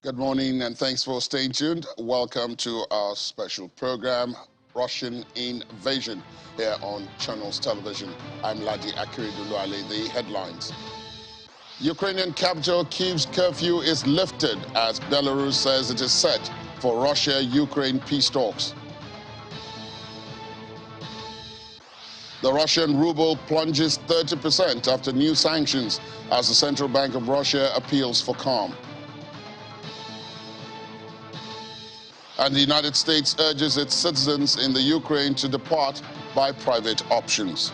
Good morning and thanks for staying tuned. Welcome to our special program, Russian Invasion, here on Channels Television. I'm Ladi Akiriduluale. The headlines. Ukrainian capital Kyiv's curfew is lifted as Belarus says it is set for Russia-Ukraine peace talks. The Russian ruble plunges 30% after new sanctions as the Central Bank of Russia appeals for calm. And the United States urges its citizens in the Ukraine to depart by private options.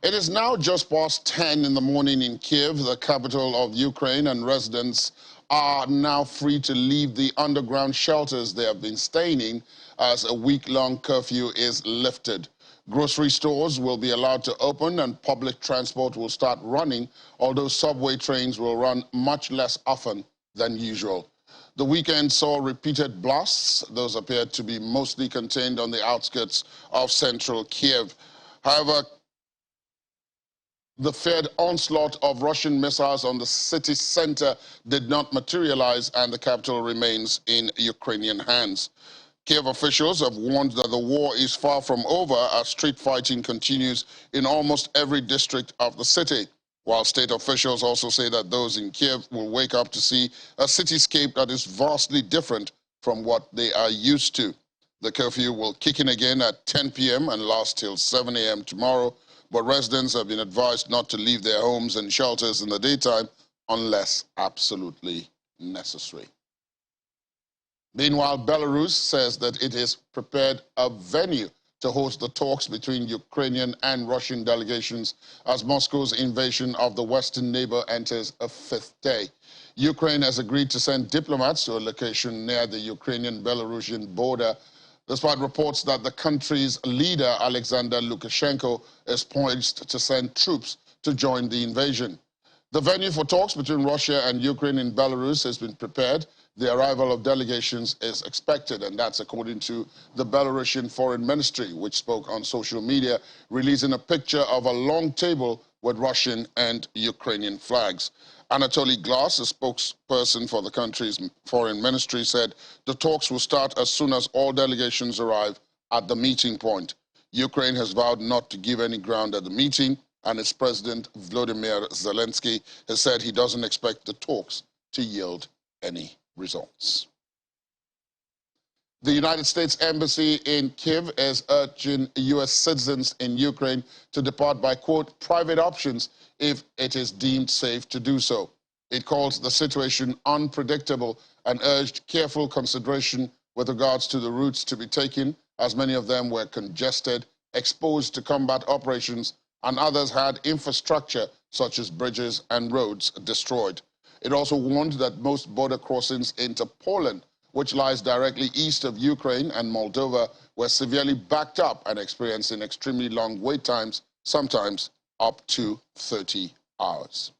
It is now just past 10 in the morning in Kyiv, the capital of Ukraine, and residents are now free to leave the underground shelters they have been staying in as a week-long curfew is lifted. Grocery stores will be allowed to open and public transport will start running, although subway trains will run much less often than usual. The weekend saw repeated blasts. Those appeared to be mostly contained on the outskirts of central Kyiv. However, the feared onslaught of Russian missiles on the city center did not materialize, and the capital remains in Ukrainian hands. Kyiv officials have warned that the war is far from over as street fighting continues in almost every district of the city, while state officials also say that those in Kyiv will wake up to see a cityscape that is vastly different from what they are used to. The curfew will kick in again at 10 p.m. and last till 7 a.m. tomorrow, but residents have been advised not to leave their homes and shelters in the daytime unless absolutely necessary. Meanwhile, Belarus says that it has prepared a venue to host the talks between Ukrainian and Russian delegations as Moscow's invasion of the western neighbor enters a fifth day. Ukraine has agreed to send diplomats to a location near the Ukrainian-Belarusian border, despite reports that the country's leader, Alexander Lukashenko, is poised to send troops to join the invasion. The venue for talks between Russia and Ukraine in Belarus has been prepared. The arrival of delegations is expected, and that's according to the Belarusian Foreign Ministry, which spoke on social media, releasing a picture of a long table with Russian and Ukrainian flags. Anatoly Glass, a spokesperson for the country's foreign ministry, said the talks will start as soon as all delegations arrive at the meeting point. Ukraine has vowed not to give any ground at the meeting, and its president, Volodymyr Zelensky, has said he doesn't expect the talks to yield any results. The United States Embassy in Kyiv is urging U.S. citizens in Ukraine to depart by, quote, private options if it is deemed safe to do so. It calls the situation unpredictable and urged careful consideration with regards to the routes to be taken, as many of them were congested, exposed to combat operations, and others had infrastructure such as bridges and roads destroyed. It also warned that most border crossings into Poland, which lies directly east of Ukraine, and Moldova were severely backed up and experiencing extremely long wait times, sometimes up to 30 hours.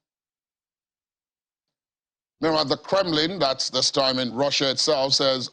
Meanwhile, the Kremlin, that's this time in Russia itself, says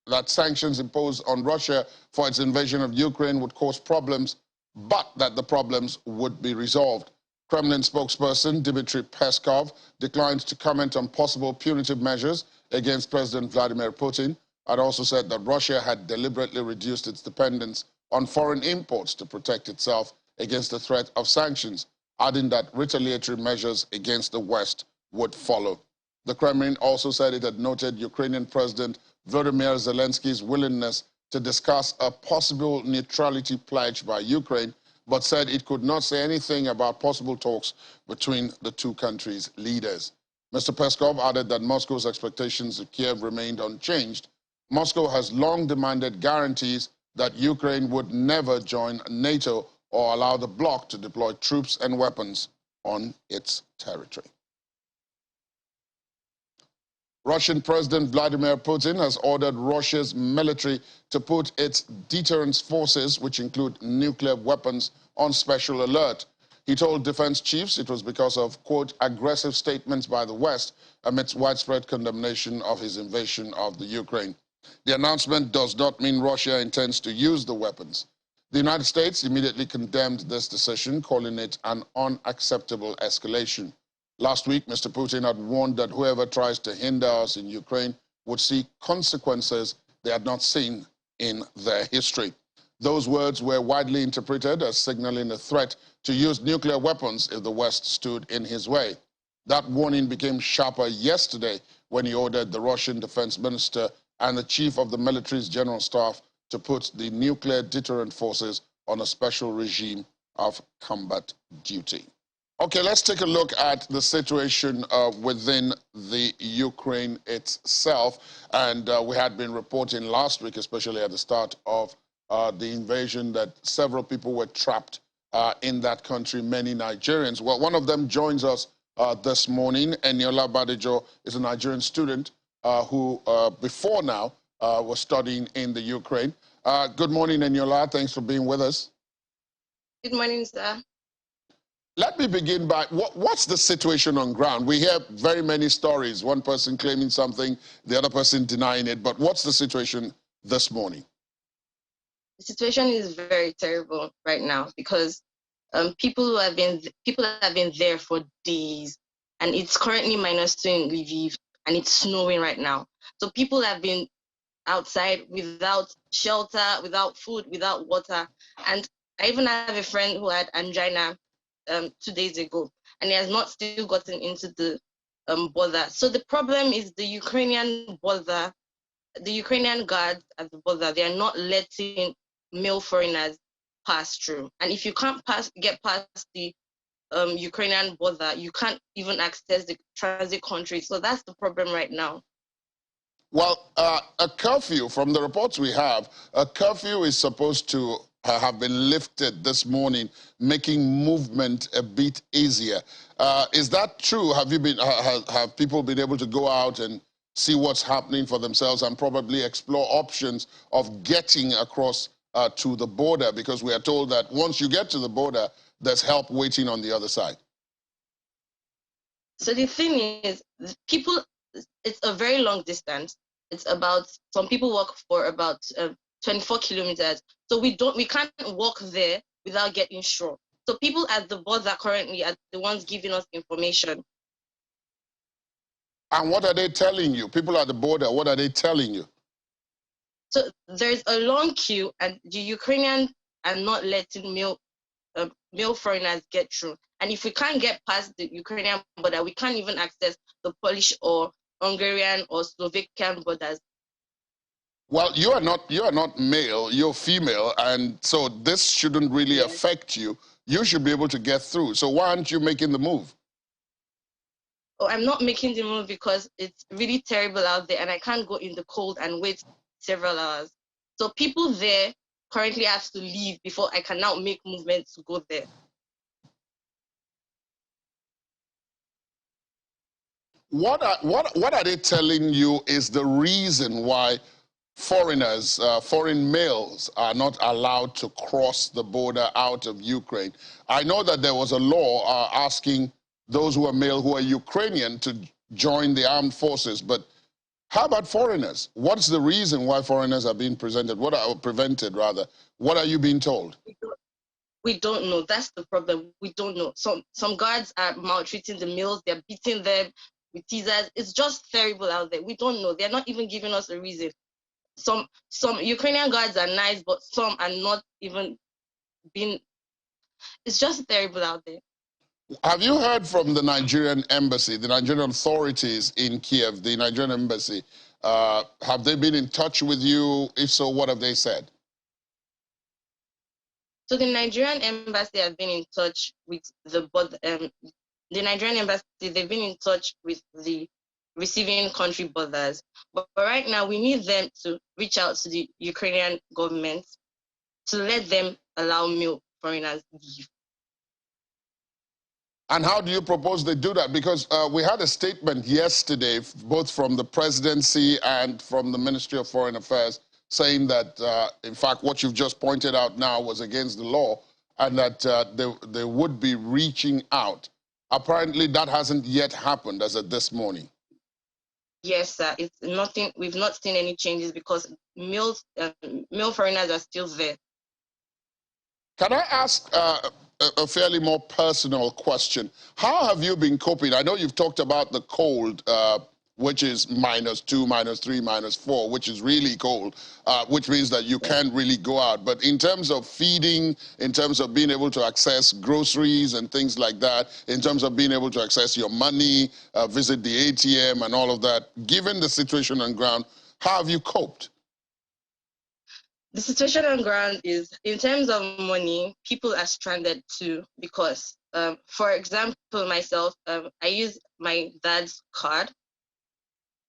that sanctions imposed on Russia for its invasion of Ukraine would cause problems, but that the problems would be resolved. Kremlin spokesperson Dmitry Peskov declined to comment on possible punitive measures against President Vladimir Putin, and also said that Russia had deliberately reduced its dependence on foreign imports to protect itself against the threat of sanctions, adding that retaliatory measures against the West would follow. The Kremlin also said it had noted Ukrainian President Volodymyr Zelensky's willingness to discuss a possible neutrality pledge by Ukraine, but said it could not say anything about possible talks between the two countries' leaders. Mr. Peskov added that Moscow's expectations of Kiev remained unchanged. Moscow has long demanded guarantees that Ukraine would never join NATO or allow the bloc to deploy troops and weapons on its territory. Russian President Vladimir Putin has ordered Russia's military to put its deterrence forces, which include nuclear weapons, on special alert. He told defense chiefs it was because of, quote, aggressive statements by the West amidst widespread condemnation of his invasion of the Ukraine. The announcement does not mean Russia intends to use the weapons. The United States immediately condemned this decision, calling it an unacceptable escalation. Last week, Mr. Putin had warned that whoever tries to hinder us in Ukraine would see consequences they had not seen in their history. Those words were widely interpreted as signaling a threat to use nuclear weapons if the West stood in his way. That warning became sharper yesterday when he ordered the Russian defense minister and the chief of the military's general staff to put the nuclear deterrent forces on a special regime of combat duty. Okay, let's take a look at the situation within the Ukraine itself. And we had been reporting last week, especially at the start of the invasion, that several people were trapped in that country, many Nigerians. Well, one of them joins us this morning. Eniola Badejo is a Nigerian student who, before now, was studying in the Ukraine. Good morning, Eniola. Thanks for being with us. Good morning, sir. Let me begin by, what's the situation on ground? We hear very many stories, one person claiming something, the other person denying it, but what's the situation this morning? The situation is very terrible right now because people have been there for days, and it's currently -2 in Lviv, and it's snowing right now. So people have been outside without shelter, without food, without water. And I even have a friend who had angina 2 days ago, and he has not still gotten into the border. So the problem is the Ukrainian border, the Ukrainian guards at the border, they are not letting male foreigners pass through. And if you can't get past the Ukrainian border, you can't even access the transit country. So that's the problem right now. Well, a curfew, from the reports we have, a curfew is supposed to have been lifted this morning, making movement a bit easier. Is that true? Have you been, have people been able to go out and see what's happening for themselves and probably explore options of getting across to the border? Because we are told that once you get to the border, there's help waiting on the other side. So the thing is, people, it's a very long distance. It's about, some people walk for about 24 kilometers. So we can't walk there without getting shot. So people at the border currently are the ones giving us information. And what are they telling you? People at the border, what are they telling you? So there's a long queue, and the Ukrainians are not letting male foreigners get through. And if we can't get past the Ukrainian border, we can't even access the Polish or Hungarian or Slovakian borders. Well, you are not male, you're female, and so this shouldn't really affect you. You should be able to get through. So why aren't you making the move? Oh, I'm not making the move because it's really terrible out there, and I can't go in the cold and wait several hours. So people there currently have to leave before I can now make movements to go there. What are they telling you is the reason why foreigners, foreign males, are not allowed to cross the border out of Ukraine? I know that there was a law asking those who are male, who are Ukrainian, to join the armed forces, but how about foreigners? What's the reason why foreigners are being prevented? What are you being told? We don't know. That's the problem. We don't know. Some guards are maltreating the males. They're beating them with teasers. It's just terrible out there. We don't know. They're not even giving us a reason. Some Ukrainian guards are nice, but some are not even being. It's just terrible out there. Have you heard from the Nigerian embassy, the Nigerian authorities in Kiev, the Nigerian embassy? Have they been in touch with you? If so, what have they said? So the Nigerian embassy has been in touch with the Nigerian embassy. They've been in touch with the receiving country borders. But right now, we need them to reach out to the Ukrainian government to let them allow male foreigners leave. And how do you propose they do that? Because we had a statement yesterday, both from the presidency and from the Ministry of Foreign Affairs, saying that, in fact, what you've just pointed out now was against the law and that they would be reaching out. Apparently, that hasn't yet happened as of this morning. Yes, sir. It's nothing. We've not seen any changes because male foreigners are still there. Can I ask a fairly more personal question? How have you been coping? I know you've talked about the cold, which is -2, -3, -4, which is really cold, which means that you Yeah. can't really go out. But in terms of feeding, in terms of being able to access groceries and things like that, in terms of being able to access your money, visit the ATM and all of that, given the situation on ground, how have you coped? The situation on ground is, in terms of money, people are stranded too because, for example, myself, I use my dad's card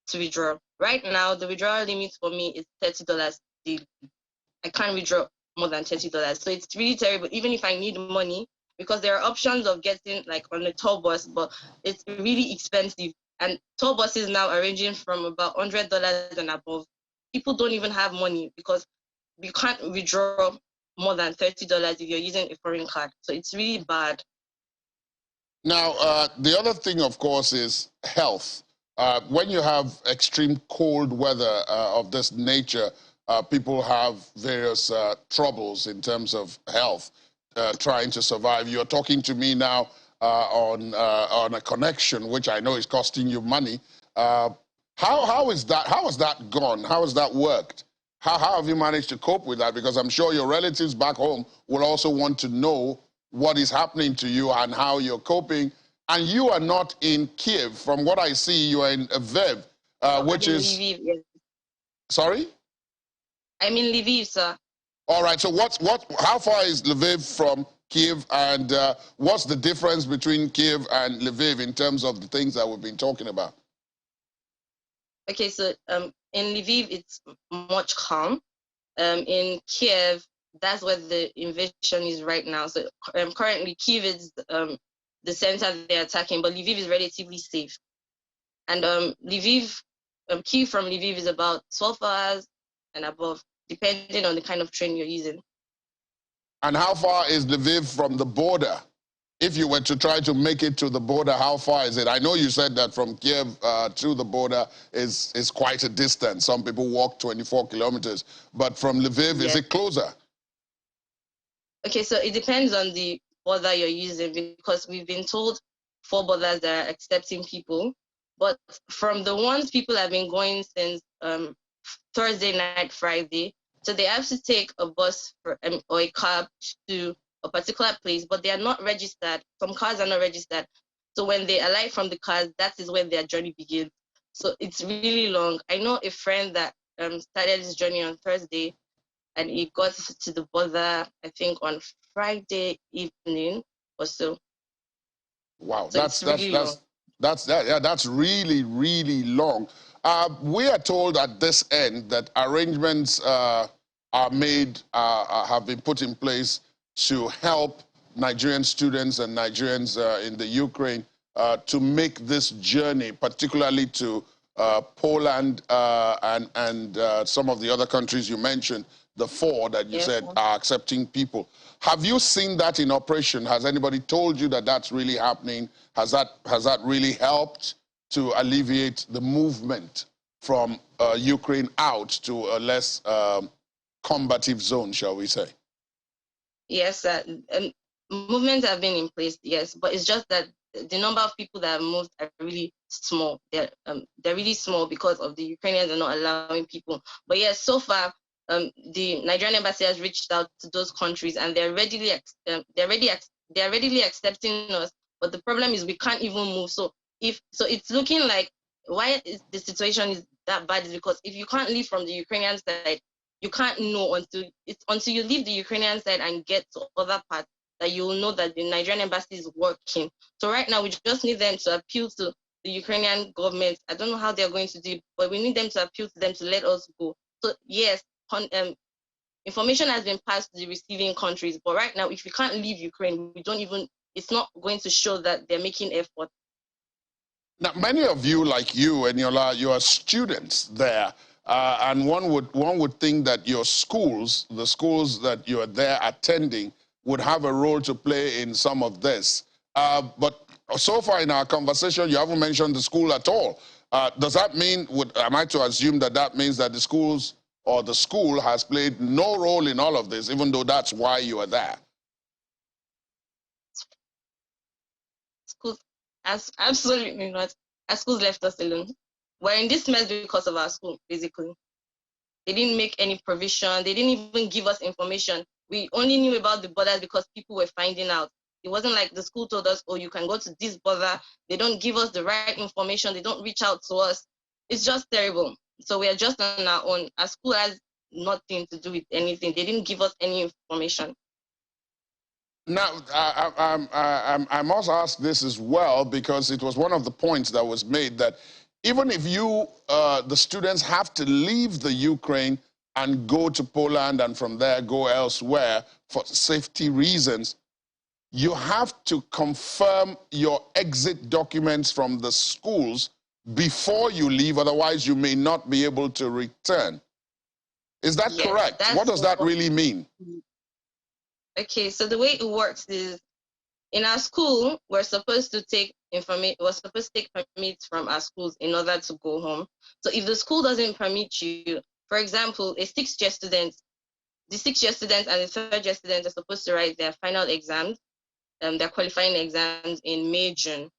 to withdraw. Right now, the withdrawal limit for me is $30 daily. I can't withdraw more than $30. So it's really terrible, even if I need money, because there are options of getting like on a tour bus, but it's really expensive. And tour buses now are ranging from about $100 and above. People don't even have money because you can't withdraw more than $30 if you're using a foreign card. So it's really bad. Now, the other thing, of course, is health. When you have extreme cold weather of this nature, people have various troubles in terms of health, trying to survive. You're talking to me now on a connection, which I know is costing you money. Uh, how is that? How has that gone? How has that worked? How have you managed to cope with that? Because I'm sure your relatives back home will also want to know what is happening to you and how you're coping. And you are not in Kiev. From what I see, you are in Lviv, Oh, I'm which in is, Lviv, yes. sorry? I'm in Lviv, sir. All right, so how far is Lviv from Kiev, and what's the difference between Kiev and Lviv in terms of the things that we've been talking about? Okay, so in Lviv, it's much calm. In Kiev, that's where the invasion is right now. So currently, Kiev is the center they're attacking, but Lviv is relatively safe. And Lviv, Kiev from Lviv is about 12 hours and above, depending on the kind of train you're using. And how far is Lviv from the border? If you were to try to make it to the border, how far is it? I know you said that from Kiev to the border is quite a distance. Some people walk 24 kilometers. But from Lviv, is Yes. it closer? Okay, so it depends on the border you're using, because we've been told 4 borders that are accepting people. But from the ones people have been going since Thursday night, Friday, so they have to take a bus or a cab to a particular place, but they are not registered. Some cars are not registered. So when they alight from the cars, that is when their journey begins. So it's really long. I know a friend that started his journey on Thursday, and he got to the border, I think, on Friday evening or so. Wow, So it's really long. yeah, that's really, really long. We are told at this end that arrangements are made, have been put in place to help Nigerian students and Nigerians in the Ukraine to make this journey, particularly to Poland and some of the other countries you mentioned, the 4 that you Yes. said are accepting people. Have you seen that in operation? Has anybody told you that that's really happening? Has that really helped to alleviate the movement from Ukraine out to a less combative zone, shall we say? Yes, movements have been in place, yes, but it's just that the number of people that have moved are really small. They're really small because of the Ukrainians are not allowing people. But yes, so far, the Nigerian embassy has reached out to those countries, and they're readily accepting us. But the problem is we can't even move. So it's looking like, why is the situation is that bad is because if you can't leave from the Ukrainian side, you can't know until you leave the Ukrainian side and get to other parts that you will know that the Nigerian embassy is working. So right now we just need them to appeal to the Ukrainian government. I don't know how they're going to do it, but we need them to appeal to them to let us go. So yes, information has been passed to the receiving countries, but right now if we can't leave Ukraine, it's not going to show that they're making effort. Now, many of you, like you, Eniola, you are students there, and one would think that your schools, the schools that you are there attending, would have a role to play in some of this. But so far in our conversation, you haven't mentioned the school at all. Does that mean, am I to assume that that means that the schools or the school has played no role in all of this, even though that's why you are there? As absolutely not. Our schools left us alone. We're in this mess because of our school, basically. They didn't make any provision. They didn't even give us information. We only knew about the borders because people were finding out. It wasn't like the school told us, oh, you can go to this border. They don't give us the right information. They don't reach out to us. It's just terrible. So we are just on our own. Our school has nothing to do with anything. They didn't give us any information. Now, I must ask this as well, because it was one of the points that was made that even if you, the students have to leave the Ukraine and go to Poland and from there go elsewhere for safety reasons, you have to confirm your exit documents from the schools before you leave, otherwise you may not be able to return. Is that Yes, correct? What does that really mean? Okay, so the way it works is in our school, we're supposed to take permits from our schools in order to go home. So if the school doesn't permit you, for example, a sixth-year student, the sixth-year students and the third-year students are supposed to write their final exams, their qualifying exams in May, June.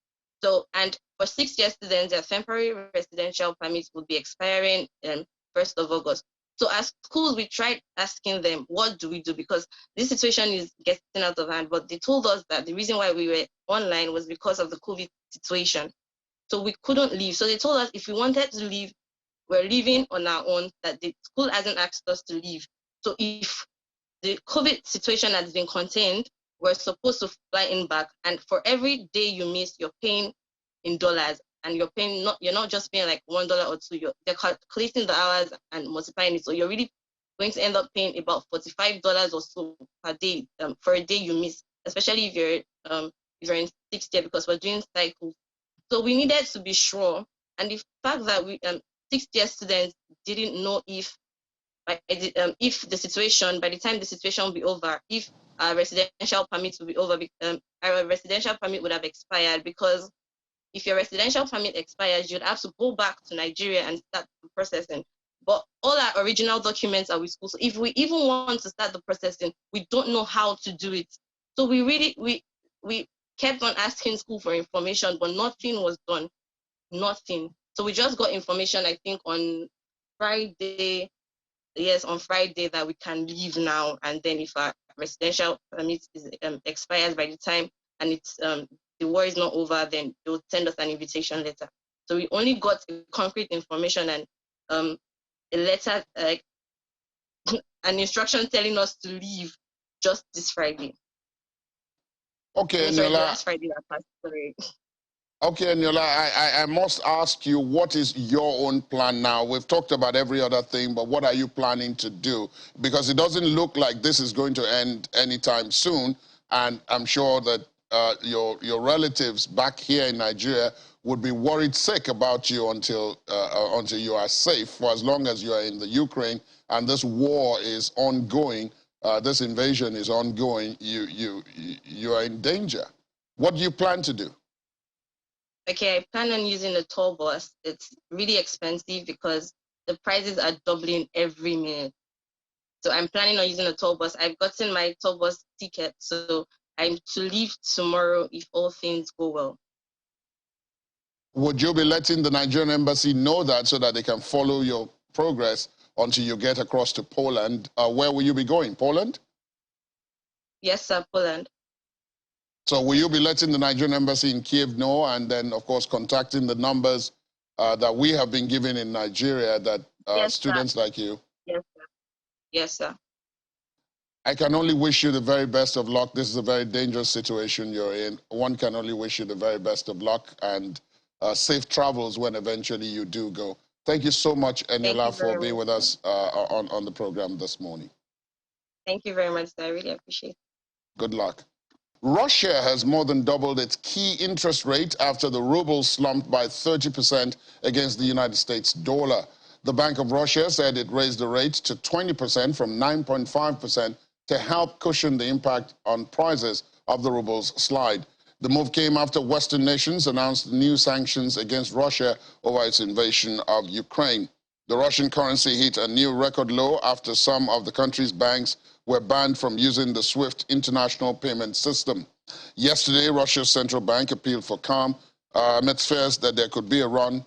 So, and for sixth-year students, their temporary residential permits will be expiring 1st of August. So as schools, we tried asking them, what do we do? Because this situation is getting out of hand. But they told us that the reason why we were online was because of the COVID situation. So we couldn't leave. So they told us if we wanted to leave, we're leaving on our own, that the school hasn't asked us to leave. So if the COVID situation has been contained, we're supposed to fly in back. And for every day you miss, you're paying in dollars. And you're not just paying like $1 or two, they're calculating the hours and multiplying it. So you're really going to end up paying about $45 or so per day for a day you miss, especially if you're in sixth year, because we're doing cycles. So we needed to be sure. And the fact that we sixth year students didn't know if by the time the situation will be over, if our residential permits will be over, our residential permit would have expired, because if your residential permit expires, you'd have to go back to Nigeria and start the processing. But all our original documents are with school. So if we even want to start the processing, we don't know how to do it. So we kept on asking school for information, but nothing was done. Nothing. So we just got information, I think, on Friday. Yes, on Friday, that we can leave now. And then if our residential permit expires by the time, and it's the war is not over, then they'll send us an invitation letter. So we only got concrete information and a letter, like an instruction telling us to leave just this Friday. Okay, Sorry, the last Friday that passed. Sorry. Okay, Eniola, I must ask you, what is your own plan now? We've talked about every other thing, but what are you planning to do? Because it doesn't look like this is going to end anytime soon, and I'm sure that your relatives back here in Nigeria would be worried sick about you until you are safe. For as long as you are in the Ukraine and this war is ongoing, this invasion is ongoing, you are in danger. What do you plan to do? Okay, I plan on using the toll bus. It's really expensive because the prices are doubling every minute. So I'm planning on using a toll bus. I've gotten my toll bus ticket, so I'm to leave tomorrow if all things go well. Would you be letting the Nigerian embassy know that so that they can follow your progress until you get across to Poland? Where will you be going? Poland? Yes, sir, Poland. So will you be letting the Nigerian embassy in Kiev know, and then, of course, contacting the numbers that we have been given in Nigeria, that yes, students sir. like you? Yes, sir. Yes, sir. I can only wish you the very best of luck. This is a very dangerous situation you're in. One can only wish you the very best of luck and safe travels when eventually you do go. Thank you so much, Eniola, for being with us on the program this morning. Thank you very much, sir. I really appreciate it. Good luck. Russia has more than doubled its key interest rate after the ruble slumped by 30% against the United States dollar. The Bank of Russia said it raised the rate to 20% from 9.5% to help cushion the impact on prices of the ruble's slide. The move came after Western nations announced new sanctions against Russia over its invasion of Ukraine. The Russian currency hit a new record low after some of the country's banks were banned from using the SWIFT international payment system. Yesterday, Russia's central bank appealed for calm amidst fears that there could be a run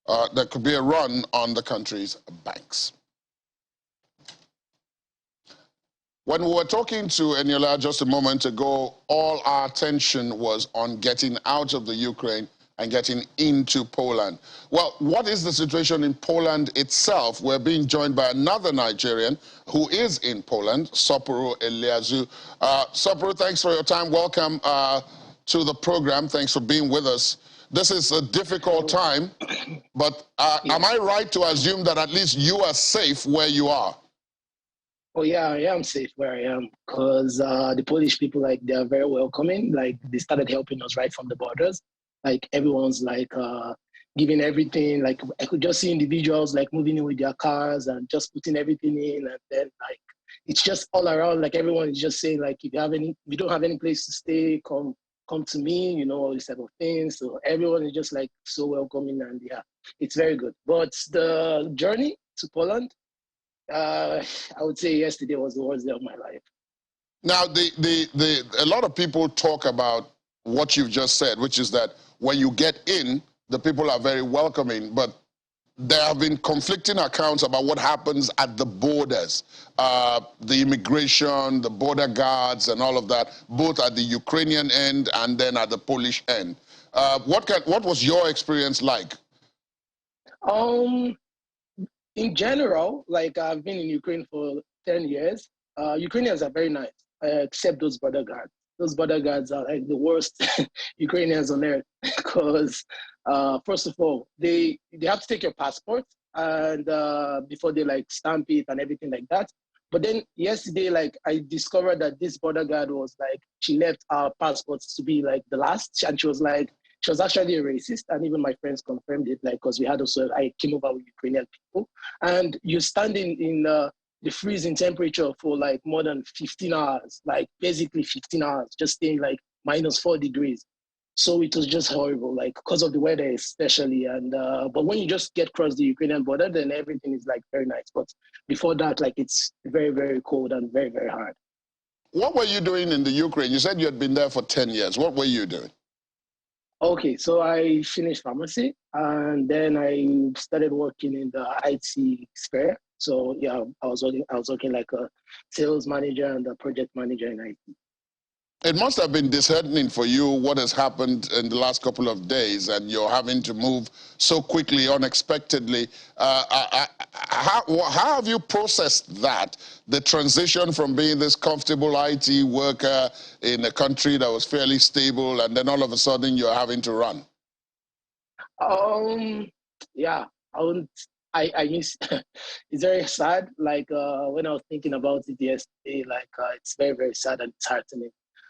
on the country's banks. When we were talking to Eniola just a moment ago, all our attention was on getting out of the Ukraine and getting into Poland. Well, what is the situation in Poland itself? We're being joined by another Nigerian who is in Poland, Sopuru Eliazu. Sopuru, thanks for your time. Welcome to the program. Thanks for being with us. This is a difficult time, but am I right to assume that at least you are safe where you are? Oh yeah, I am safe where I am because the Polish people, like, they are very welcoming. Like, they started helping us right from the borders. Like, everyone's like giving everything. Like, I could just see individuals like moving in with their cars and just putting everything in, and then like it's just all around. Like, everyone is just saying, like, if you don't have any place to stay, come to me. You know, all these type of things. So everyone is just like so welcoming, and yeah, it's very good. But the journey to Poland, I would say yesterday was the worst day of my life. Now, a lot of people talk about what you've just said, which is that when you get in, the people are very welcoming, but there have been conflicting accounts about what happens at the borders, the immigration, the border guards, and all of that, both at the Ukrainian end and then at the Polish end. What was your experience like? In general, like, I've been in Ukraine for 10 years. Ukrainians are very nice, except those border guards. Those border guards are like the worst Ukrainians on earth because, first of all, they have to take your passport and before they like stamp it and everything like that. But then yesterday, like, I discovered that this border guard was like, she left our passports to be like the last, and she was actually a racist, and even my friends confirmed it, like, because I came over with Ukrainian people, and you're standing in the freezing temperature for like more than 15 hours, like basically 15 hours, just staying like -4 degrees. So it was just horrible, like, because of the weather especially. And but when you just get across the Ukrainian border, then everything is like very nice. But before that, like, it's very, very cold and very, very hard. What were you doing in the Ukraine? You said you had been there for 10 years. What were you doing? Okay, so I finished pharmacy and then I started working in the IT sphere. So yeah, I was working like a sales manager and a project manager in IT. It must have been disheartening for you what has happened in the last couple of days, and you're having to move so quickly, unexpectedly. How have you processed that, the transition from being this comfortable IT worker in a country that was fairly stable, and then all of a sudden you're having to run? Yeah, I miss. It's very sad. Like, when I was thinking about it yesterday, like, it's very, very sad and disheartening.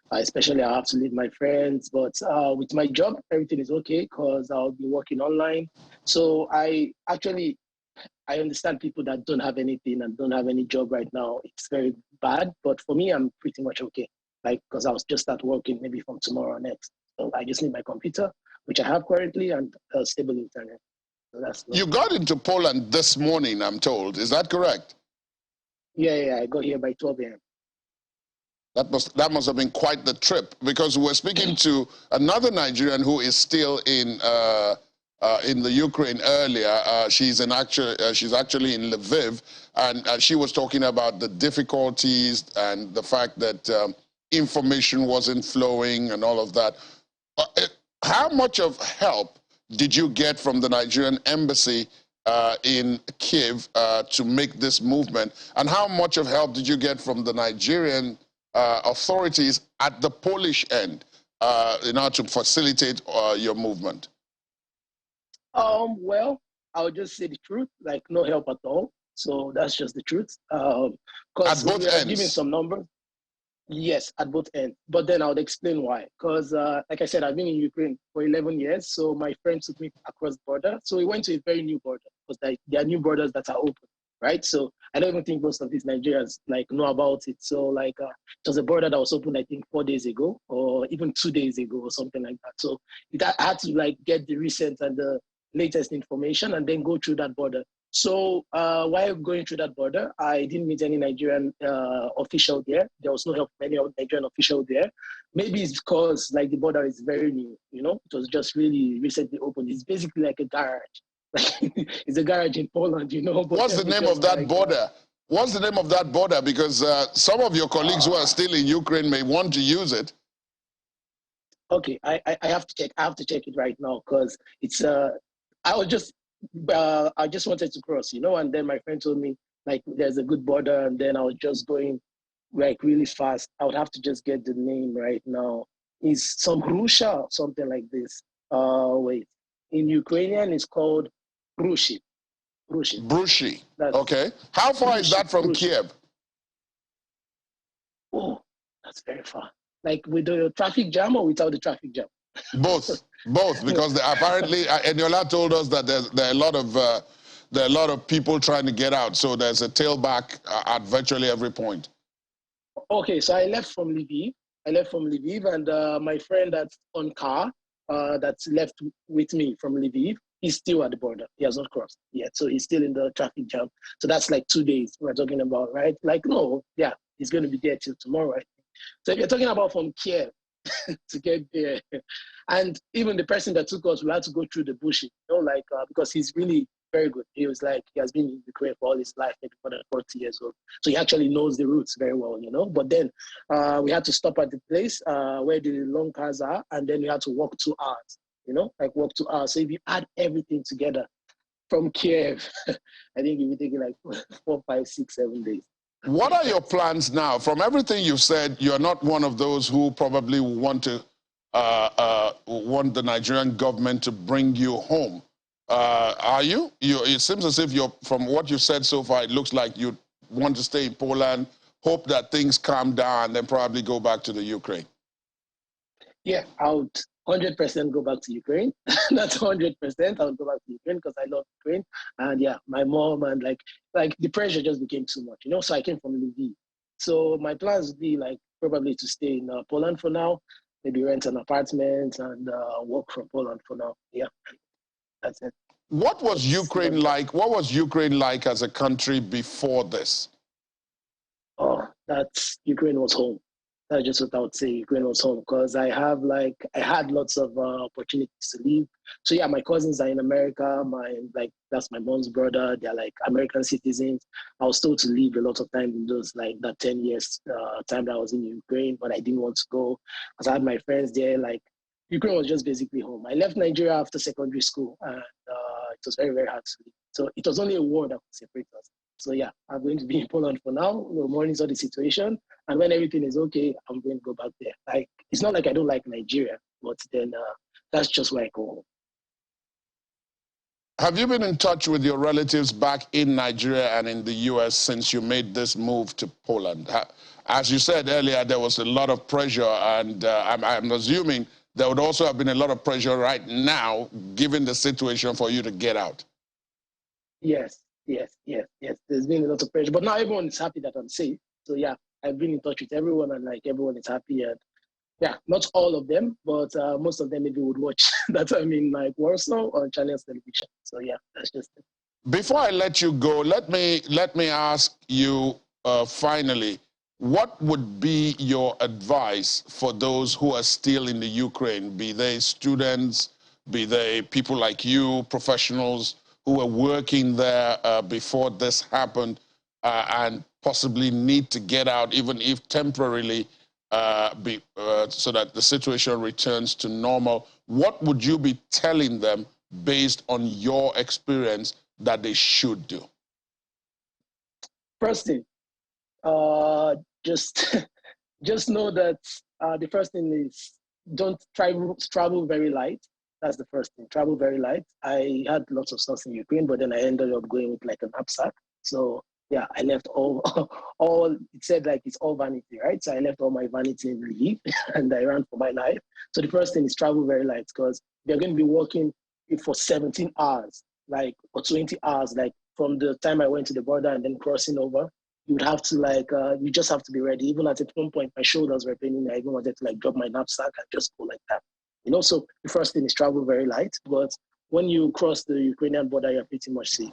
Especially I have to leave my friends, but with my job, everything is okay because I'll be working online. So I understand people that don't have anything and don't have any job right now. It's very bad, but for me, I'm pretty much okay. Like, because I'll just start working maybe from tomorrow or next. So I just need my computer, which I have currently, and stable internet. So that's You got into Poland this morning, I'm told. Is that correct? Yeah. I got here by 12 a.m. That must have been quite the trip, because we're speaking to another Nigerian who is still in the Ukraine earlier. She's actually in Lviv, and she was talking about the difficulties and the fact that information wasn't flowing and all of that. How much of help did you get from the Nigerian embassy in Kiev to make this movement, and how much of help did you get from the Nigerian authorities at the Polish end in order to facilitate your movement? Well, I'll just say the truth, like, no help at all. So that's just the truth. Because At both we are ends? giving some numbers. Yes, at both ends. But then I would explain why. Because, like I said, I've been in Ukraine for 11 years. So my friend took me across the border. So we went to a very new border because there are new borders that are open, right? So I don't even think most of these Nigerians like know about it. So like, it was a border that was open, I think, 4 days ago or even 2 days ago or something like that. So I had to like get the recent and the latest information and then go through that border. So while going through that border, I didn't meet any Nigerian official there. There was no help from any Nigerian official there. Maybe it's because like the border is very new, you know, it was just really recently opened. It's basically like a garage. It's a garage in Poland, you know. But What's the name of that border? What's the name of that border? Because some of your colleagues who are still in Ukraine may want to use it. Okay, I have to check. I have to check it right now because it's I was just I just wanted to cross, you know, and then my friend told me like there's a good border, and then I was just going like really fast. I would have to just get the name right now. It's some Russia or something like this. Wait, in Ukrainian it's called Brushi. Brushi. Brushi. Okay. How far is that from Kiev? Oh, that's very far. Like with the traffic jam or without the traffic jam? Both, because apparently Eniola told us that there are a lot of people trying to get out, so there's a tailback at virtually every point. Okay, so I left from Lviv. And my friend that's on car that's left with me from Lviv, he's still at the border. He has not crossed yet, so he's still in the traffic jam. So that's like 2 days we're talking about, right? Like no, yeah, he's going to be there till tomorrow, right? So if you're talking about from Kiev to get there, and even the person that took us, we had to go through the bush, you know, like because he's really very good. He was like, he has been in Ukraine for all his life, maybe more than 40 years old. So he actually knows the routes very well, you know. But then we had to stop at the place where the long cars are, and then we had to walk 2 hours, you know, like walk 2 hours. So if you add everything together from Kiev, I think you'll be taking like 4, 5, 6, 7 days. What are your plans now? From everything you've said, you're not one of those who probably want to want the Nigerian government to bring you home. Are you? It seems as if you're, from what you've said so far, it looks like you want to stay in Poland, hope that things calm down, and then probably go back to the Ukraine. Yeah, I would 100% go back to Ukraine. That's 100%. I would go back to Ukraine because I love Ukraine. And yeah, my mom and like the pressure just became too much, you know. So I came from Lviv. So my plans would be like probably to stay in Poland for now, maybe rent an apartment and work from Poland for now. Yeah, that's it. What was Ukraine like? What was Ukraine like as a country before this? Oh, that's Ukraine was home. That's just what I would say. Ukraine was home because I had lots of opportunities to leave. So yeah, my cousins are in America. That's my mom's brother. They're like American citizens. I was told to leave a lot of time in those like that 10 years time that I was in Ukraine, but I didn't want to go because I had my friends there. Like Ukraine was just basically home. I left Nigeria after secondary school, and it was very, very hard to leave. So it was only a war that could separate us. So yeah, I'm going to be in Poland for now. We'll monitor the situation, and when everything is okay, I'm going to go back there. Like it's not like I don't like Nigeria, but then that's just where I go home. Have you been in touch with your relatives back in Nigeria and in the U.S. since you made this move to Poland? As you said earlier, there was a lot of pressure, and I'm assuming there would also have been a lot of pressure right now, given the situation, for you to get out. Yes. There's been a lot of pressure, but now everyone is happy that I'm safe. So yeah, I've been in touch with everyone, and like everyone is happy. And yeah, not all of them, but most of them maybe would watch that I'm in like Warsaw on Channels Television. So yeah, that's just it. Before I let you go, let me ask you finally, what would be your advice for those who are still in the Ukraine, be they students, be they people like you, professionals who were working there before this happened and possibly need to get out, even if temporarily, so that the situation returns to normal? What would you be telling them based on your experience that they should do? First thing, just just know that the first thing is don't travel very light. That's the first thing. Travel very light. I had lots of stuff in Ukraine, but then I ended up going with like a knapsack. So yeah, I left all all. It said like it's all vanity, right? So I left all my vanity in Lviv, and I ran for my life. So the first thing is travel very light because they're going to be working for 17 hours, like or 20 hours, like from the time I went to the border and then crossing over. You would have to like you just have to be ready. Even at one point, my shoulders were paining me. I even wanted to like drop my knapsack and just go like that. You know, so the first thing is travel very light, but when you cross the Ukrainian border, you're pretty much safe.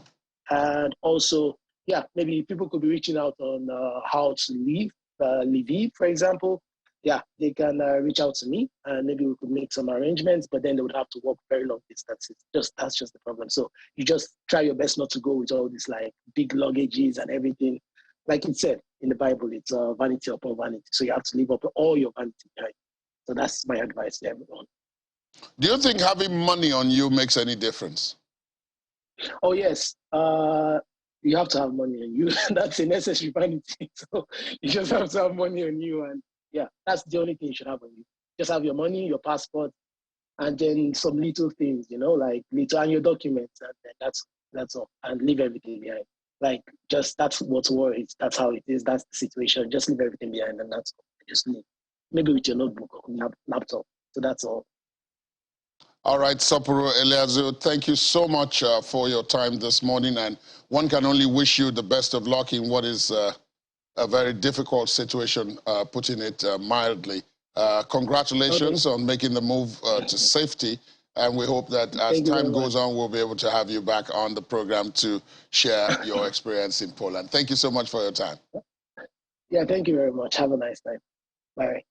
And also, yeah, maybe people could be reaching out on how to leave Lviv, for example. Yeah, they can reach out to me, and maybe we could make some arrangements. But then they would have to walk very long distances. That's just the problem. So you just try your best not to go with all these like big luggages and everything. Like it said in the Bible, it's vanity upon vanity. So you have to leave up all your vanity behind. So that's my advice to everyone. Do you think having money on you makes any difference? Oh yes, you have to have money on you. That's a necessary vanity. So you just have to have money on you, and yeah, that's the only thing you should have on you. Just have your money, your passport, and then some little things, like little and your documents, and then that's all. And leave everything behind. Like just that's what's worried. That's how it is. That's the situation. Just leave everything behind, and that's all. Just leave. Maybe with your notebook or laptop. So that's all. All right, Sapuru Eliazu, thank you so much for your time this morning, and one can only wish you the best of luck in what is a very difficult situation, putting it mildly. Congratulations on making the move to safety, and we hope that as time goes on, we'll be able to have you back on the program to share your experience in Poland. Thank you so much for your time. Yeah, thank you very much. Have a nice night. Bye.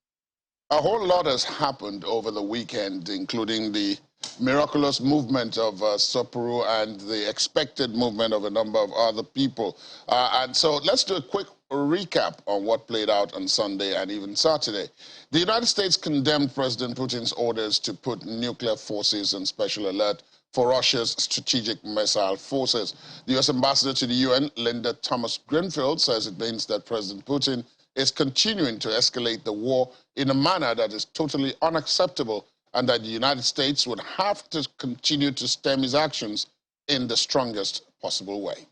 A whole lot has happened over the weekend, including the miraculous movement of Sapuru and the expected movement of a number of other people. And so let's do a quick recap on what played out on Sunday and even Saturday. The United States condemned President Putin's orders to put nuclear forces on special alert for Russia's strategic missile forces. The U.S. ambassador to the UN, Linda Thomas-Greenfield, says it means that President Putin is continuing to escalate the war in a manner that is totally unacceptable, and that the United States would have to continue to stem his actions in the strongest possible way.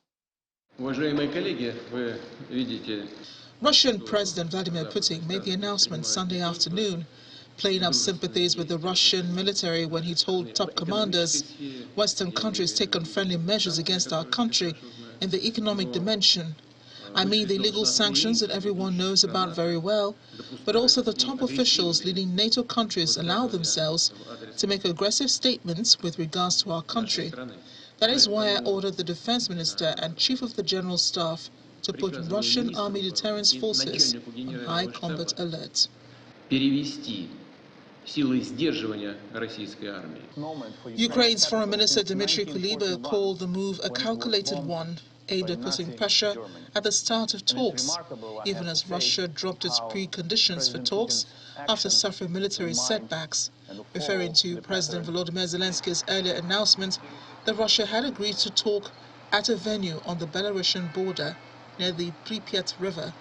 Russian President Vladimir Putin made the announcement Sunday afternoon, playing up sympathies with the Russian military when he told top commanders Western countries take unfriendly measures against our country in the economic dimension. I mean the illegal sanctions that everyone knows about very well, but also the top officials leading NATO countries allow themselves to make aggressive statements with regards to our country. That is why I ordered the defense minister and chief of the general staff to put Russian army deterrence forces on high combat alert. Ukraine's Foreign Minister Dmitry Kuleba called the move a calculated one, aimed at putting pressure at the start of talks, even as Russia dropped its preconditions for talks after suffering military setbacks, referring to President Volodymyr Zelensky's earlier announcement that Russia had agreed to talk at a venue on the Belarusian border near the Pripyat River,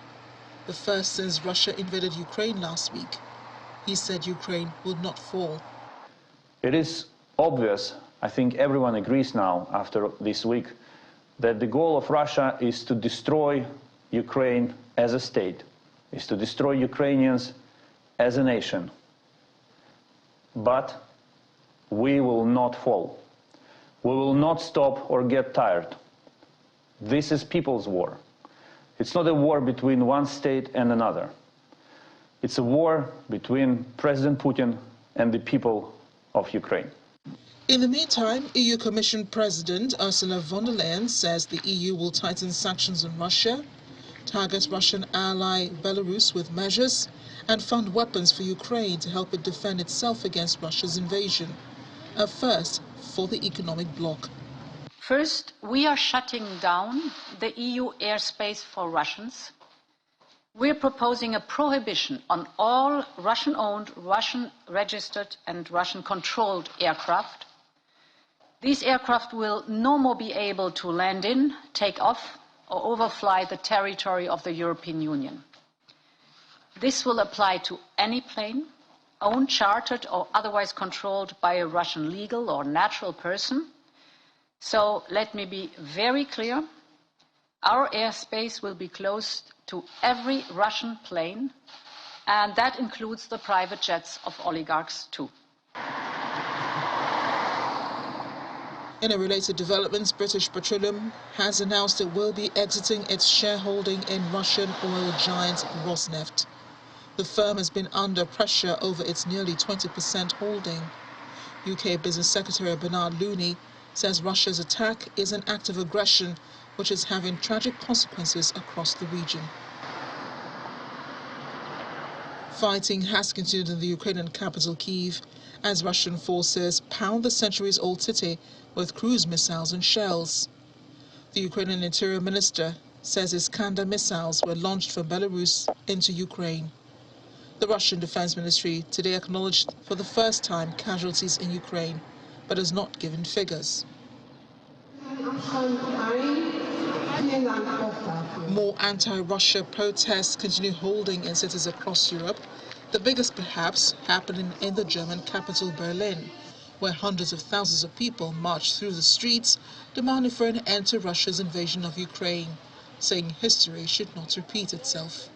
the first since Russia invaded Ukraine last week. He said Ukraine would not fall. It is obvious, I think everyone agrees now after this week, that the goal of Russia is to destroy Ukraine as a state, is to destroy Ukrainians as a nation. But we will not fall. We will not stop or get tired. This is people's war. It's not a war between one state and another. It's a war between President Putin and the people of Ukraine. In the meantime, EU Commission President Ursula von der Leyen says the EU will tighten sanctions on Russia, target Russian ally Belarus with measures, and fund weapons for Ukraine to help it defend itself against Russia's invasion. A first for the economic bloc. First, we are shutting down the EU airspace for Russians. We're proposing a prohibition on all Russian-owned, Russian-registered and Russian-controlled aircraft. These aircraft will no more be able to land in, take off, or overfly the territory of the European Union. This will apply to any plane, owned, chartered, or otherwise controlled by a Russian legal or natural person. So let me be very clear. Our airspace will be closed to every Russian plane, and that includes the private jets of oligarchs too. In a related development, British Petroleum has announced it will be exiting its shareholding in Russian oil giant Rosneft. The firm has been under pressure over its nearly 20% holding. UK Business Secretary Bernard Looney says Russia's attack is an act of aggression which is having tragic consequences across the region. Fighting has continued in the Ukrainian capital Kyiv as Russian forces pound the centuries-old city with cruise missiles and shells. The Ukrainian Interior Minister says Iskander missiles were launched from Belarus into Ukraine. The Russian Defense Ministry today acknowledged for the first time casualties in Ukraine, but has not given figures. More anti-Russia protests continue holding in cities across Europe, the biggest perhaps happening in the German capital Berlin, where hundreds of thousands of people marched through the streets demanding for an end to Russia's invasion of Ukraine, saying history should not repeat itself.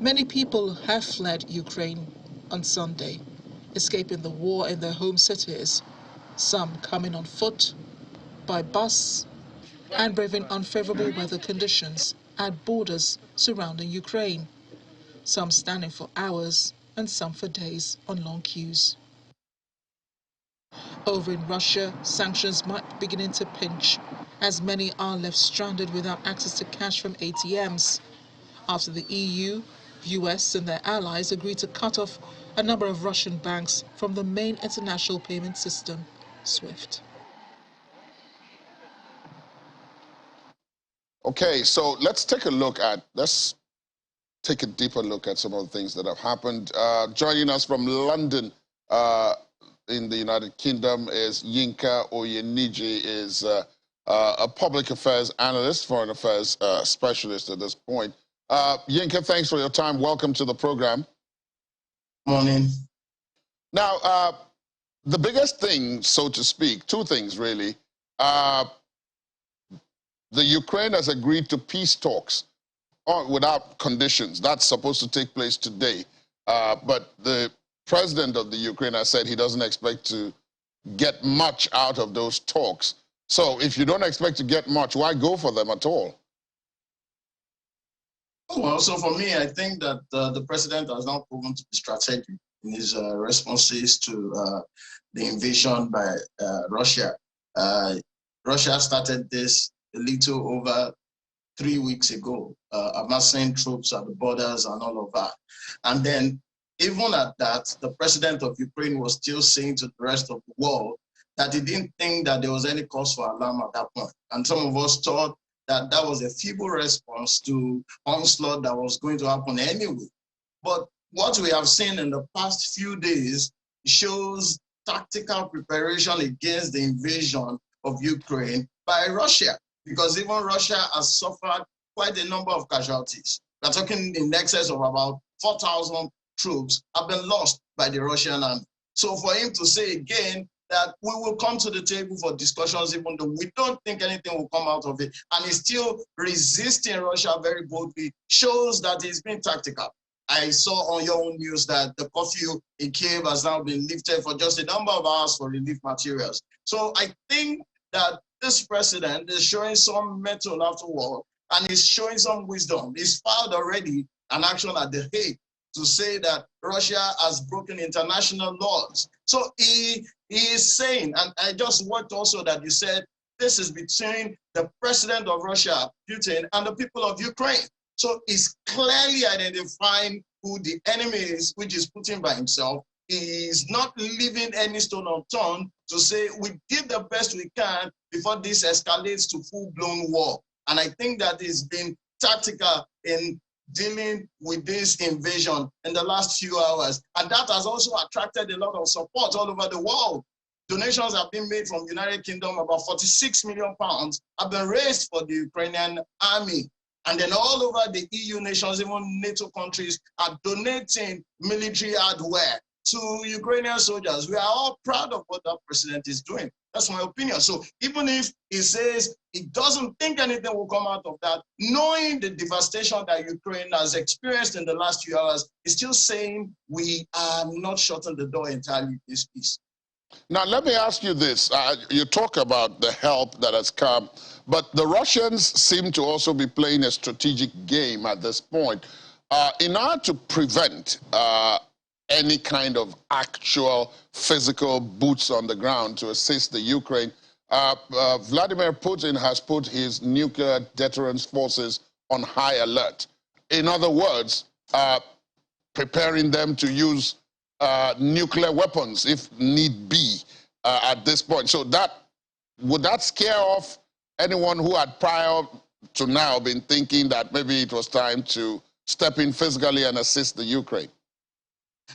Many people have fled Ukraine on Sunday, escaping the war in their home cities, some coming on foot, by bus, and braving unfavorable weather conditions at borders surrounding Ukraine, some standing for hours and some for days on long queues. Over in Russia, sanctions might be beginning to pinch, as many are left stranded without access to cash from ATMs, after the EU, US and their allies agreed to cut off a number of Russian banks from the main international payment system, SWIFT. Okay, so let's take a deeper look at some of the things that have happened. Joining us from London in the United Kingdom is Yinka Oyeniji, is a public affairs analyst, foreign affairs specialist at this point. Yinka, thanks for your time. Welcome to the program. Morning. Now, the biggest thing, so to speak, two things really. The Ukraine has agreed to peace talks without conditions. That's supposed to take place today. But the president of the Ukraine has said he doesn't expect to get much out of those talks. So if you don't expect to get much, why go for them at all? Well, so for me, I think that the president has now proven to be strategic in his responses to the invasion by Russia. Russia started this a little over 3 weeks ago, amassing troops at the borders and all of that. And then even at that, the president of Ukraine was still saying to the rest of the world that he didn't think that there was any cause for alarm at that point. And some of us thought that that was a feeble response to onslaught that was going to happen anyway. But what we have seen in the past few days shows tactical preparation against the invasion of Ukraine by Russia, because even Russia has suffered quite a number of casualties. We're talking in excess of about 4,000 troops have been lost by the Russian army. So for him to say again that we will come to the table for discussions, even though we don't think anything will come out of it, and he's still resisting Russia very boldly, shows that he's been tactical. I saw on your own news that the curfew in Kyiv has now been lifted for just a number of hours for relief materials. So I think that this president is showing some mettle afterward, and he's showing some wisdom. He's filed already an action at The Hague to say that Russia has broken international laws. So he is saying, and I just watched also that you said this is between the president of Russia, Putin, and the people of Ukraine. So he's clearly identifying who the enemy is, which is Putin by himself. He is not leaving any stone unturned to say we did the best we can before this escalates to full-blown war. And I think that he's been tactical in dealing with this invasion in the last few hours. And that has also attracted a lot of support all over the world. Donations have been made from the United Kingdom. About 46 million pounds have been raised for the Ukrainian army. And then all over the EU nations, even NATO countries, are donating military hardware to Ukrainian soldiers. We are all proud of what that president is doing. That's my opinion. So even if he says he doesn't think anything will come out of that, knowing the devastation that Ukraine has experienced in the last few hours, he's still saying we are not shutting the door entirely to this peace. Now, let me ask you this. You talk about the help that has come, but the Russians seem to also be playing a strategic game at this point. In order to prevent any kind of actual physical boots on the ground to assist the Ukraine, Vladimir Putin has put his nuclear deterrence forces on high alert. In other words, preparing them to use nuclear weapons if need be at this point. So would that scare off anyone who had prior to now been thinking that maybe it was time to step in physically and assist the Ukraine?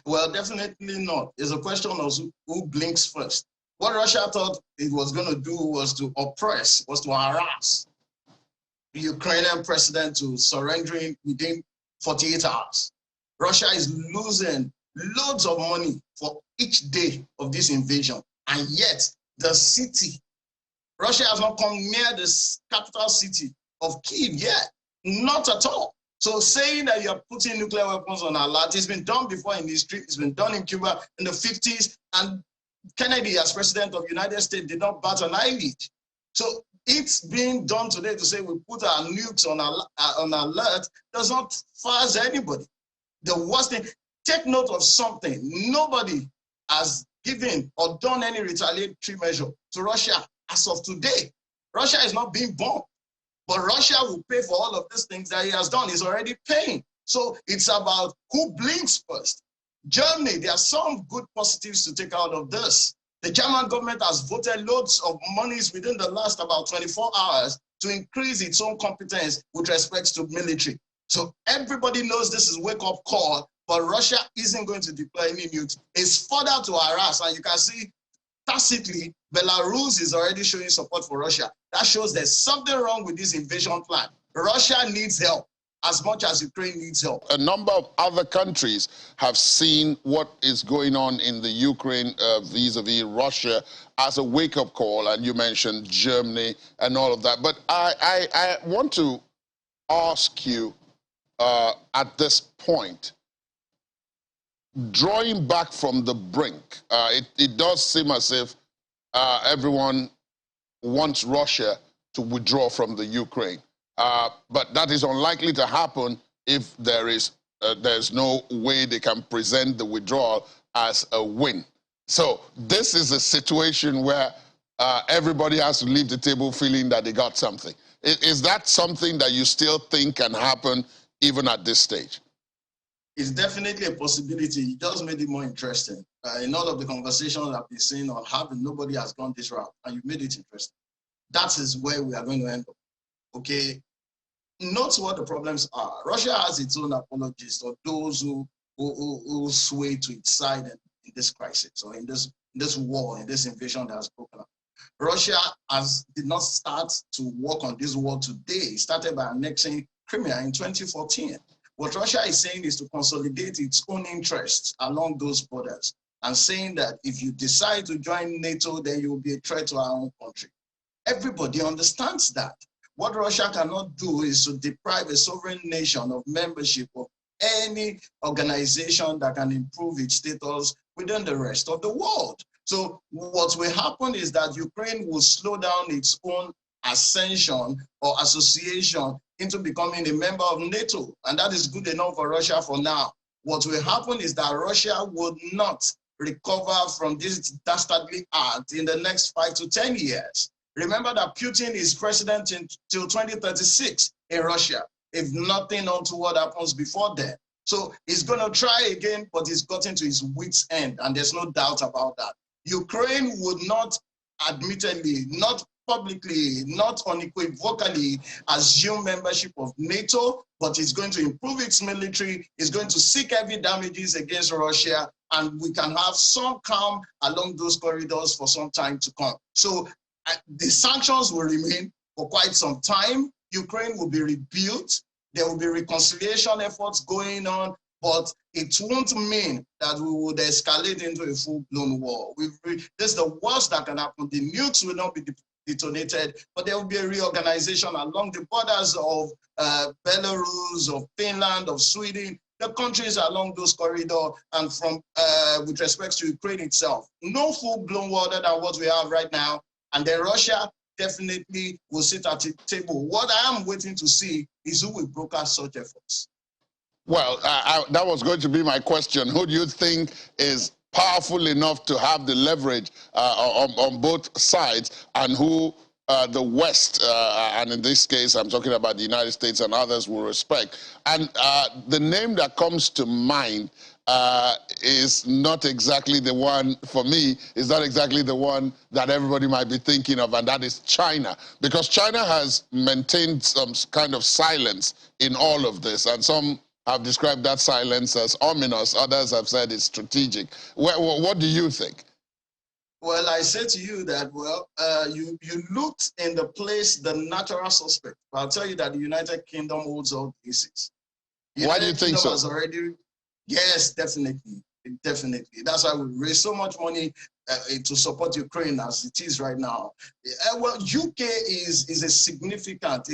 Well, definitely not. It's a question of who blinks first. What Russia thought it was going to do was to oppress, was to harass the Ukrainian president to surrendering within 48 hours. Russia is losing loads of money for each day of this invasion. And yet, the city, Russia has not come near the capital city of Kyiv yet. Not at all. So saying that you're putting nuclear weapons on alert, it's been done before in history. It's been done in Cuba in the 50s. And Kennedy, as president of the United States, did not bat an eyelid. So it's being done today to say we put our nukes on alert does not faz anybody. The worst thing, take note of something. Nobody has given or done any retaliatory measure to Russia as of today. Russia is not being bombed. But Russia will pay for all of these things that he has done. He's already paying. So it's about who blinks first. Germany, there are some good positives to take out of this. The German government has voted loads of monies within the last about 24 hours to increase its own competence with respect to military. So everybody knows this is a wake-up call, but Russia isn't going to deploy any nukes. It's further to harass, and you can see tacitly, Belarus is already showing support for Russia. That shows there's something wrong with this invasion plan. Russia needs help as much as Ukraine needs help. A number of other countries have seen what is going on in the Ukraine vis-a-vis Russia as a wake-up call, and you mentioned Germany and all of that. But I want to ask you at this point, drawing back from the brink, it does seem as if everyone wants Russia to withdraw from the Ukraine. But that is unlikely to happen if there's no way they can present the withdrawal as a win. So this is a situation where everybody has to leave the table feeling that they got something. Is that something that you still think can happen even at this stage? It's definitely a possibility. It just made it more interesting. In all of the conversations I've been seeing or having, nobody has gone this route, and you made it interesting. That is where we are going to end up. Okay, note what the problems are. Russia has its own apologists, or those who sway to its side in this crisis, or in this war, in this invasion that has broken out. Russia did not start to work on this war today. It started by annexing Crimea in 2014. What Russia is saying is to consolidate its own interests along those borders, and saying that if you decide to join NATO, then you will be a threat to our own country. Everybody understands that. What Russia cannot do is to deprive a sovereign nation of membership of any organization that can improve its status within the rest of the world. So what will happen is that Ukraine will slow down its own ascension or association into becoming a member of NATO, and that is good enough for Russia for now. What will happen is that Russia would not recover from this dastardly act in the next 5 to 10 years. Remember that Putin is president until 2036 in Russia, if nothing untoward happens before then. So he's going to try again, but he's gotten to his wit's end, and there's no doubt about that. Ukraine would not, admittedly, not publicly, not unequivocally assume membership of NATO, but it's going to improve its military, it's going to seek heavy damages against Russia, and we can have some calm along those corridors for some time to come. So the sanctions will remain for quite some time. Ukraine will be rebuilt. There will be reconciliation efforts going on, but it won't mean that we would escalate into a full-blown war. This is the worst that can happen. The nukes will not be detonated, but there will be a reorganization along the borders of Belarus, of Finland, of Sweden, the countries along those corridors, and from with respect to Ukraine itself. No full-blown war other than what we have right now. And then Russia definitely will sit at the table. What I am waiting to see is who will broker such efforts. Well, that was going to be my question. Who do you think is powerful enough to have the leverage on both sides, and who the West, and in this case, I'm talking about the United States and others, will respect? And the name that comes to mind is not exactly the one, for me, is not exactly the one that everybody might be thinking of, and that is China. Because China has maintained some kind of silence in all of this, and some have described that silence as ominous. Others have said it's strategic. What do you think? Well, I said to you that, well, you looked in the place, the natural suspect. I'll tell you that the United Kingdom holds all cases. Why do you think so? Has already, yes, definitely. Definitely. That's why we raise so much money to support Ukraine as it is right now. Well, UK is a significant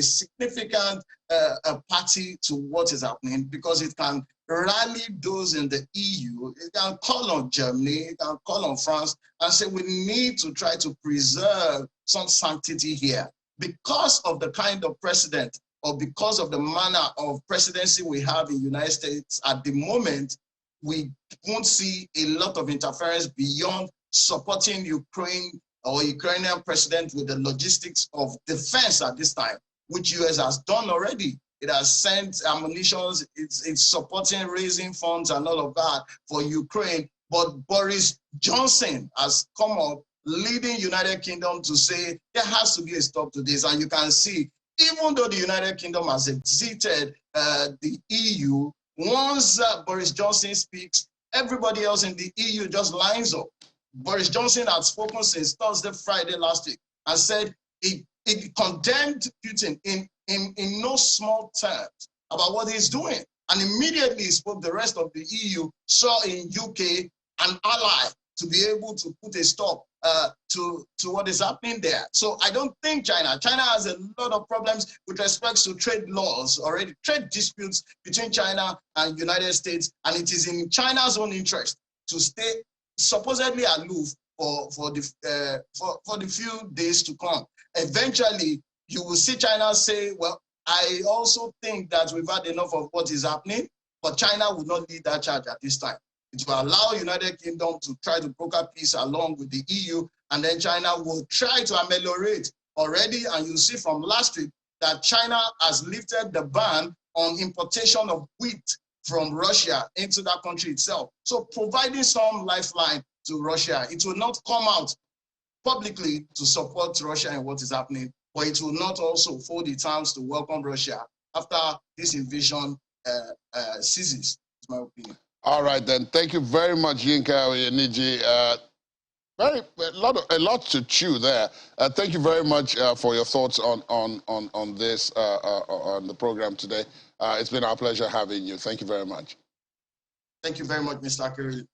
party to what is happening, because it can rally those in the EU. It can call on Germany, it can call on France and say we need to try to preserve some sanctity here because of the kind of precedent, or because of the manner of presidency we have in the United States at the moment. We won't see a lot of interference beyond supporting Ukraine or Ukrainian president with the logistics of defense at this time, which US has done already. It has sent ammunition, it's supporting raising funds and all of that for Ukraine. But Boris Johnson has come up leading United Kingdom to say there has to be a stop to this. And you can see, even though the United Kingdom has exited the EU, once Boris Johnson speaks, everybody else in the EU just lines up. Boris Johnson had spoken since Thursday, Friday last week, and said he condemned Putin in no small terms about what he's doing. And immediately spoke the rest of the EU, saw in UK an ally to be able to put a stop to what is happening there. So I don't think China has a lot of problems with respect to trade laws already, trade disputes between China and United States, and it is in China's own interest to stay supposedly aloof for the few days to come. Eventually, you will see China say, well, I also think that we've had enough of what is happening, but China would not lead that charge at this time. It will allow United Kingdom to try to broker peace along with the EU, and then China will try to ameliorate already. And you'll see from last week that China has lifted the ban on importation of wheat from Russia into that country itself. So providing some lifeline to Russia. It will not come out publicly to support Russia in what is happening, but it will not also fold its arms to welcome Russia after this invasion ceases, is my opinion. All right, then. Thank you very much, Yinka Oyeniji. A lot to chew there. Thank you very much for your thoughts on this on the program today. It's been our pleasure having you. Thank you very much. Thank you very much, Mr. Akiri.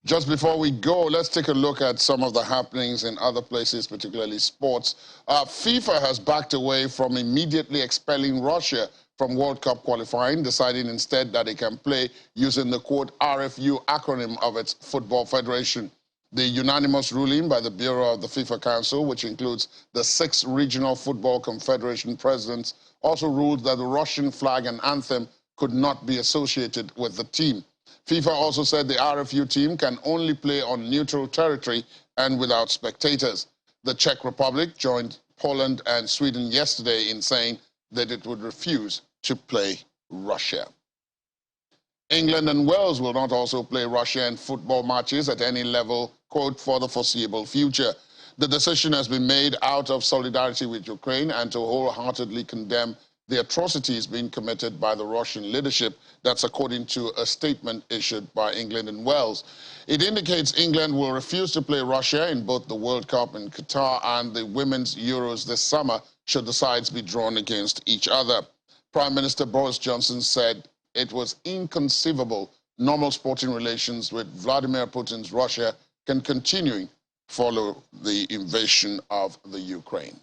Just before we go, let's take a look at some of the happenings in other places, particularly sports. FIFA has backed away from immediately expelling Russia from World Cup qualifying, deciding instead that it can play using the, quote, RFU acronym of its football federation. The unanimous ruling by the Bureau of the FIFA Council, which includes the 6 regional football confederation presidents, also ruled that the Russian flag and anthem could not be associated with the team. FIFA also said the RFU team can only play on neutral territory and without spectators. The Czech Republic joined Poland and Sweden yesterday in saying that it would refuse to play Russia. England and Wales will not also play Russia in football matches at any level, quote, for the foreseeable future. The decision has been made out of solidarity with Ukraine and to wholeheartedly condemn the atrocities being committed by the Russian leadership. That's according to a statement issued by England and Wales. It indicates England will refuse to play Russia in both the World Cup in Qatar and the Women's Euros this summer, should the sides be drawn against each other. Prime Minister Boris Johnson said it was inconceivable normal sporting relations with Vladimir Putin's Russia can continue follow the invasion of the Ukraine.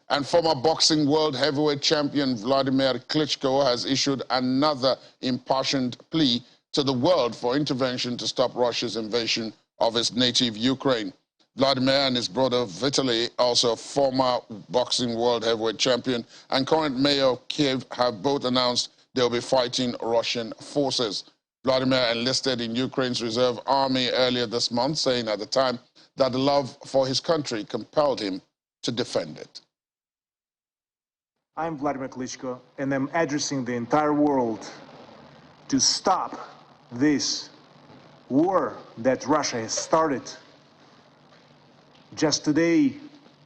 And former boxing world heavyweight champion Vladimir Klitschko has issued another impassioned plea to the world for intervention to stop Russia's invasion of his native Ukraine. Vladimir and his brother Vitaly, also former boxing world heavyweight champion and current mayor of Kiev, have both announced they'll be fighting Russian forces. Vladimir enlisted in Ukraine's reserve army earlier this month, saying at the time that the love for his country compelled him to defend it. I'm Vladimir Klitschko, and I'm addressing the entire world to stop this war that Russia has started. Just today,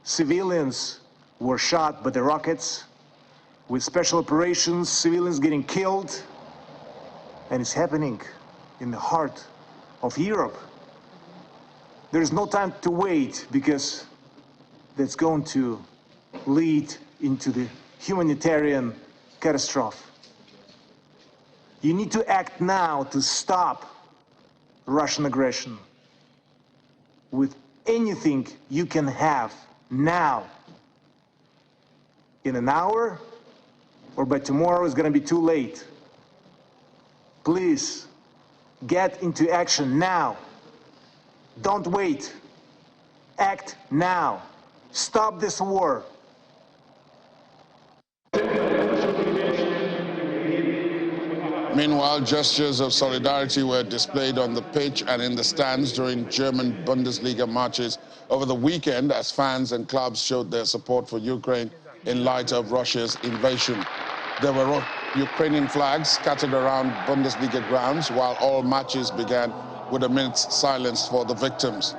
civilians were shot by the rockets. With special operations, civilians getting killed. And it's happening in the heart of Europe. There's no time to wait, because that's going to lead into the humanitarian catastrophe. You need to act now to stop Russian aggression with anything you can have now. In an hour or by tomorrow is going to be too late. Please get into action now. Don't wait. Act now. Stop this war. Meanwhile, gestures of solidarity were displayed on the pitch and in the stands during German Bundesliga matches over the weekend as fans and clubs showed their support for Ukraine in light of Russia's invasion. There were Ukrainian flags scattered around Bundesliga grounds while all matches began with a minute's silence for the victims.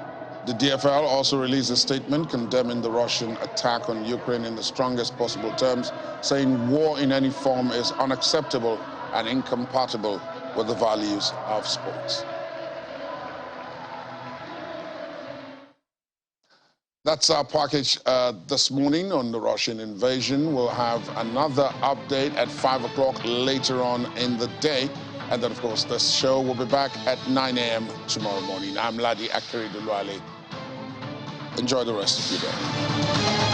The DFL also released a statement condemning the Russian attack on Ukraine in the strongest possible terms, saying war in any form is unacceptable and incompatible with the values of sports. That's our package this morning on the Russian invasion. We'll have another update at 5 o'clock later on in the day. And then, of course, this show will be back at 9 a.m. tomorrow morning. I'm Ladi Akiri Duluale. Enjoy the rest of your day.